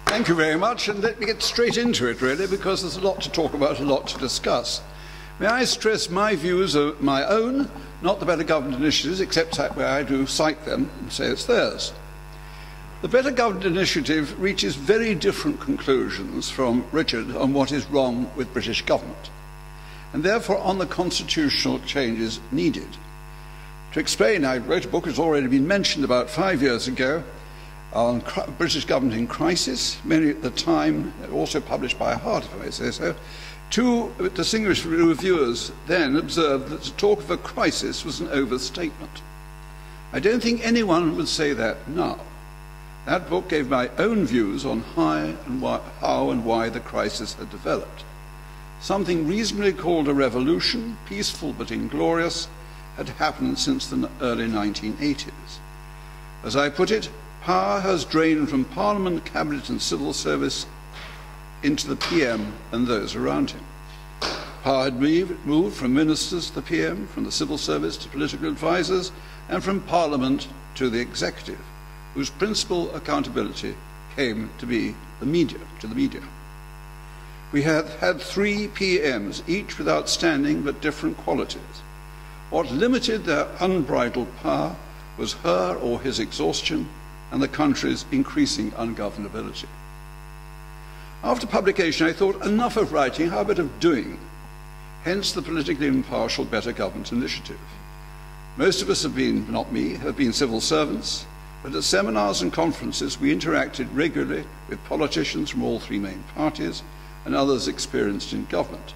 Thank you very much, and let me get straight into it, really, because there's a lot to talk about, a lot to discuss. May I stress my views are my own, not the Better Government Initiative's, except where I do cite them and say it's theirs. The Better Government Initiative reaches very different conclusions from Richard on what is wrong with British government, and therefore on the constitutional changes needed. To explain, I wrote a book which has already been mentioned about 5 years ago, on British government in crisis, many at the time, also published by Hart, if I may say so. Two distinguished reviewers then observed that to talk of a crisis was an overstatement. I don't think anyone would say that now. That book gave my own views on how and why the crisis had developed. Something reasonably called a revolution, peaceful but inglorious, had happened since the early 1980s. As I put it, power has drained from Parliament, Cabinet and Civil Service into the PM and those around him. Power had moved from ministers to the PM, from the Civil Service to political advisers, and from Parliament to the Executive, whose principal accountability came to be the media. We had had 3 PMs, each with outstanding but different qualities. What limited their unbridled power was her or his exhaustion and the country's increasing ungovernability. After publication, I thought enough of writing, how about of doing? Hence the politically impartial Better Government Initiative. Most of us have been, not me, have been civil servants, but at seminars and conferences we interacted regularly with politicians from all 3 main parties and others experienced in government.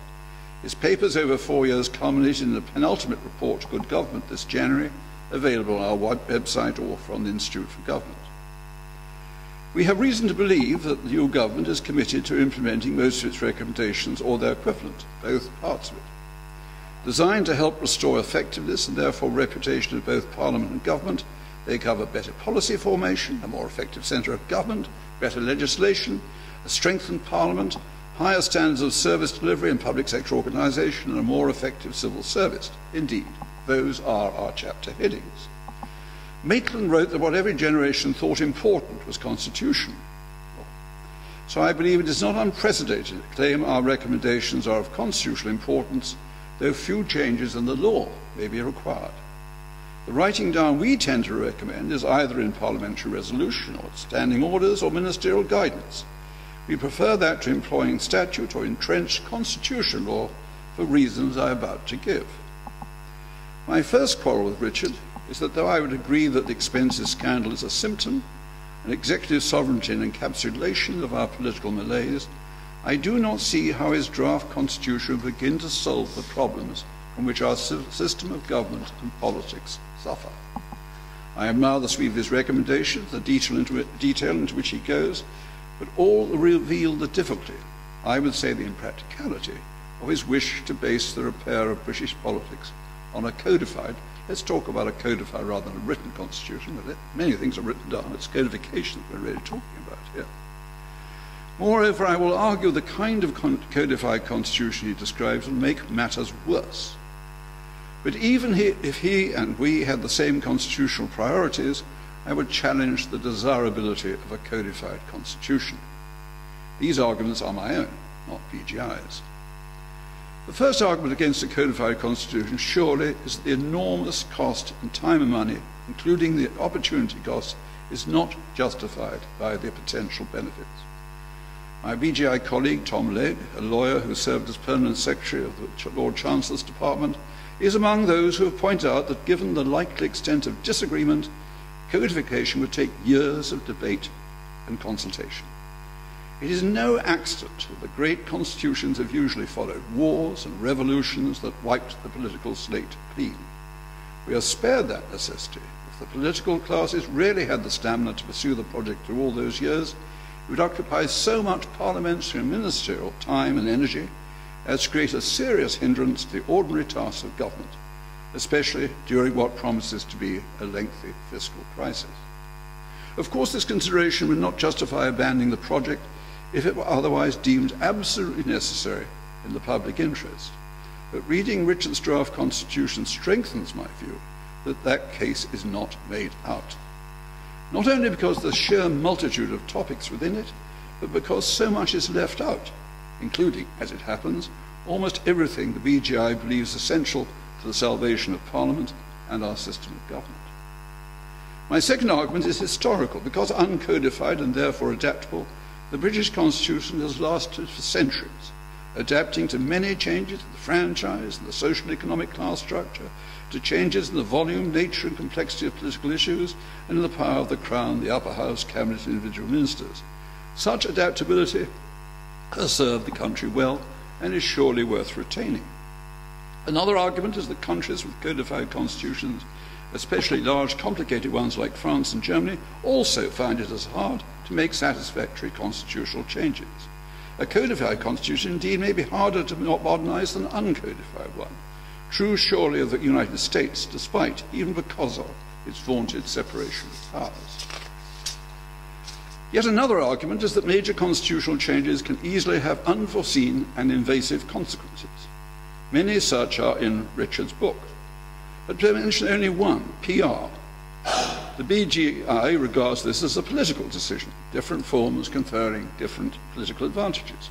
His papers over 4 years culminated in the penultimate report, Good Government, this January, available on our website or from the Institute for Government. We have reason to believe that the new government is committed to implementing most of its recommendations or their equivalent, both parts of it. Designed to help restore effectiveness and therefore reputation of both Parliament and government, they cover better policy formation, a more effective centre of government, better legislation, a strengthened Parliament, higher standards of service delivery and public sector organisation, and a more effective civil service. Indeed, those are our chapter headings. Maitland wrote that what every generation thought important was constitutional. So I believe it is not unprecedented to claim our recommendations are of constitutional importance, though few changes in the law may be required. The writing down we tend to recommend is either in parliamentary resolution or standing orders or ministerial guidance. We prefer that to employing statute or entrenched constitutional law for reasons I am about to give. My first quarrel with Richard is that though I would agree that the expenses scandal is a symptom, an executive sovereignty and encapsulation of our political malaise, I do not see how his draft constitution will begin to solve the problems from which our system of government and politics suffer. I admire the sweep of his recommendations, the detail into which he goes, but all reveal the difficulty, I would say the impracticality, of his wish to base the repair of British politics on a codified, let's talk about a codified rather than a written constitution, but many things are written down. It's codification that we're really talking about here. Moreover, I will argue the kind of codified constitution he describes will make matters worse. But even if he and we had the same constitutional priorities, I would challenge the desirability of a codified constitution. These arguments are my own, not BGI's. The first argument against a codified constitution surely is that the enormous cost in time and money, including the opportunity cost, is not justified by the potential benefits. My BGI colleague, Tom Legg, a lawyer who served as permanent secretary of the Lord Chancellor's Department, is among those who have pointed out that given the likely extent of disagreement, codification would take years of debate and consultation. It is no accident that the great constitutions have usually followed wars and revolutions that wiped the political slate clean. We are spared that necessity. If the political classes really had the stamina to pursue the project through all those years, it would occupy so much parliamentary and ministerial time and energy as to create a serious hindrance to the ordinary tasks of government, especially during what promises to be a lengthy fiscal crisis. Of course, this consideration would not justify abandoning the project if it were otherwise deemed absolutely necessary in the public interest. But reading Richard's draft constitution strengthens my view that that case is not made out. Not only because of the sheer multitude of topics within it, but because so much is left out, including, as it happens, almost everything the BGI believes essential to the salvation of Parliament and our system of government. My second argument is historical. Because uncodified and therefore adaptable, the British Constitution has lasted for centuries, adapting to many changes in the franchise and the social and economic class structure, to changes in the volume, nature and complexity of political issues, and in the power of the Crown, the upper house, cabinet and individual ministers. Such adaptability has served the country well and is surely worth retaining. Another argument is that countries with codified constitutions, especially large, complicated ones like France and Germany, also find it as hard to make satisfactory constitutional changes. A codified constitution indeed may be harder to modernise than an uncodified one. True surely of the United States, despite, even because of, its vaunted separation of powers. Yet another argument is that major constitutional changes can easily have unforeseen and invasive consequences. Many such are in Richard's book. But to mention only one, PR. The BGI regards this as a political decision, different forms conferring different political advantages.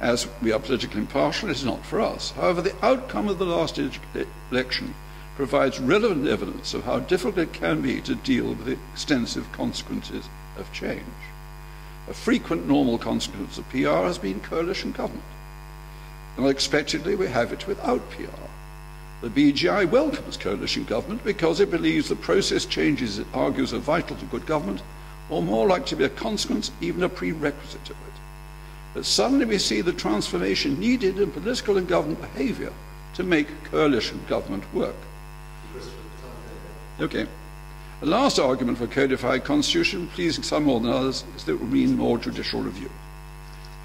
As we are politically impartial, it is not for us. However, the outcome of the last election provides relevant evidence of how difficult it can be to deal with the extensive consequences of change. A frequent normal consequence of PR has been coalition government. Unexpectedly, we have it without PR. The BGI welcomes coalition government because it believes the process changes it argues are vital to good government, or more likely to be a consequence, even a prerequisite of it. But suddenly we see the transformation needed in political and government behaviour to make coalition government work. Okay. The last argument for a codified constitution, pleasing some more than others, is that it will mean more judicial review.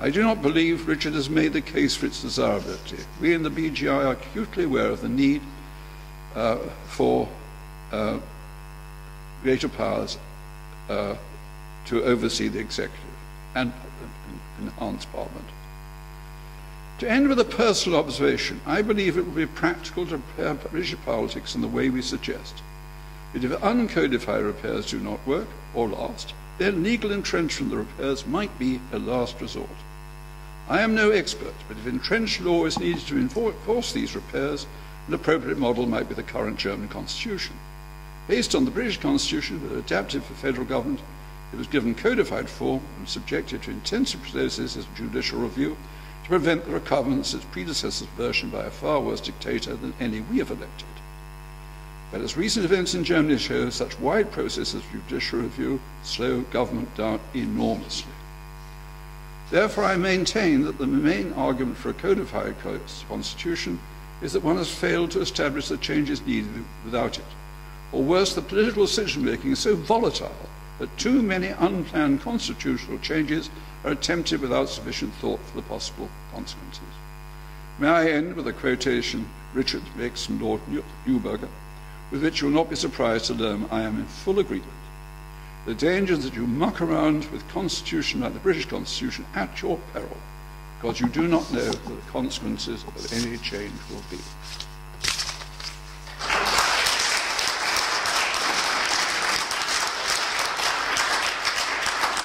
I do not believe Richard has made the case for its desirability. We in the BGI are acutely aware of the need for greater powers to oversee the executive and enhance Parliament. To end with a personal observation, I believe it would be practical to prepare British politics in the way we suggest. But if uncodified repairs do not work or last, then legal entrenchment of the repairs might be a last resort. I am no expert, but if entrenched law is needed to enforce these repairs, an appropriate model might be the current German constitution. Based on the British constitution, but adapted for federal government, it was given codified form and subjected to intensive processes of judicial review to prevent the recurrence of its predecessor's version by a far worse dictator than any we have elected. But as recent events in Germany show, such wide processes of judicial review slow government down enormously. Therefore, I maintain that the main argument for a codified constitution is that one has failed to establish the changes needed without it. Or worse, the political decision-making is so volatile that too many unplanned constitutional changes are attempted without sufficient thought for the possible consequences. May I end with a quotation Richard makes from Lord Newburger, with which you will not be surprised to learn I am in full agreement. The danger is that you muck around with constitution like the British Constitution at your peril, because you do not know what the consequences of any change will be.